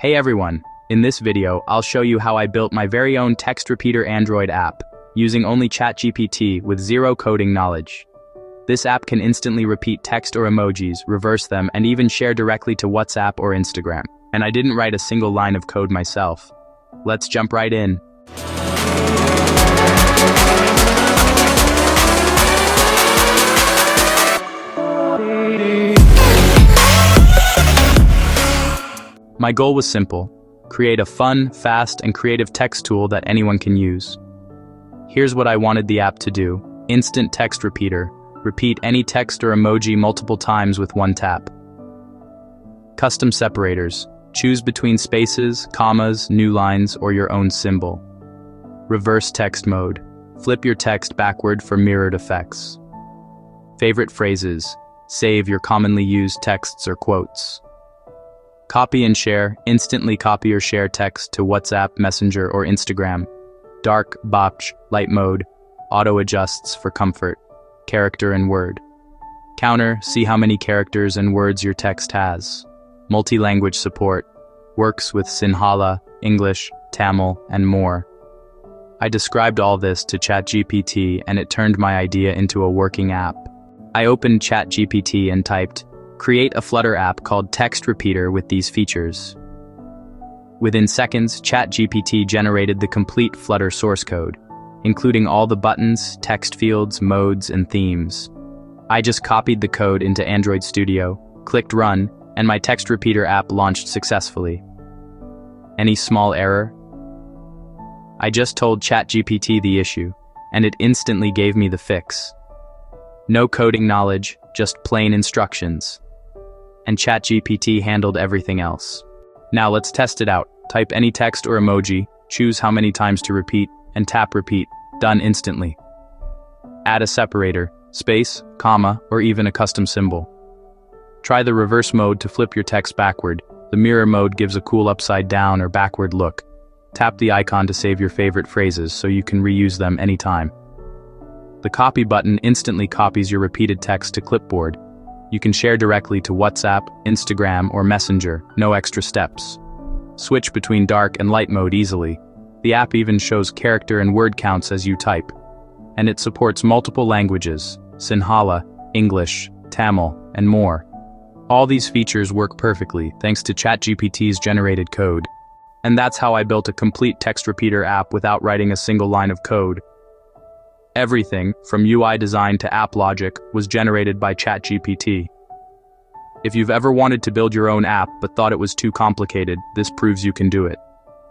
Hey everyone, in this video, I'll show you how I built my very own text repeater Android app, using only ChatGPT with zero coding knowledge. This app can instantly repeat text or emojis, reverse them, and even share directly to WhatsApp or Instagram. And I didn't write a single line of code myself. Let's jump right in. My goal was simple: create a fun, fast, and creative text tool that anyone can use. Here's what I wanted the app to do: instant text repeater. Repeat any text or emoji multiple times with one tap. Custom separators. Choose between spaces, commas, new lines, or your own symbol. Reverse text mode. Flip your text backward for mirrored effects. Favorite phrases. Save your commonly used texts or quotes. Copy and share. Instantly copy or share text to WhatsApp, Messenger, or Instagram. Dark, batch, light mode. Auto adjusts for comfort. Character and word. Counter. See how many characters and words your text has. Multi-language support. Works with Sinhala, English, Tamil, and more. I described all this to ChatGPT and it turned my idea into a working app. I opened ChatGPT and typed, "Create a Flutter app called Text Repeater with these features." Within seconds, ChatGPT generated the complete Flutter source code, including all the buttons, text fields, modes, and themes. I just copied the code into Android Studio, clicked Run, and my text repeater app launched successfully. Any small error? I just told ChatGPT the issue, and it instantly gave me the fix. No coding knowledge, just plain instructions. And ChatGPT handled everything else. Now let's test it out. Type any text or emoji, choose how many times to repeat, and tap repeat. Done instantly. Add a separator, space, comma, or even a custom symbol. Try the reverse mode to flip your text backward. The mirror mode gives a cool upside down or backward look. Tap the icon to save your favorite phrases so you can reuse them anytime. The copy button instantly copies your repeated text to clipboard. You can share directly to WhatsApp, Instagram, or Messenger, no extra steps. Switch between dark and light mode easily. The app even shows character and word counts as you type. And it supports multiple languages: Sinhala, English, Tamil, and more. All these features work perfectly thanks to ChatGPT's generated code. And that's how I built a complete text repeater app without writing a single line of code. Everything, from UI design to app logic, was generated by ChatGPT. If you've ever wanted to build your own app but thought it was too complicated, this proves you can do it.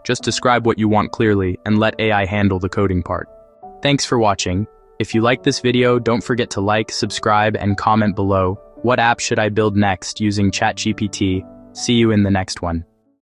Just describe what you want clearly and let AI handle the coding part. Thanks for watching. If you like this video, don't forget to like, subscribe, and comment below. What app should I build next using ChatGPT? See you in the next one.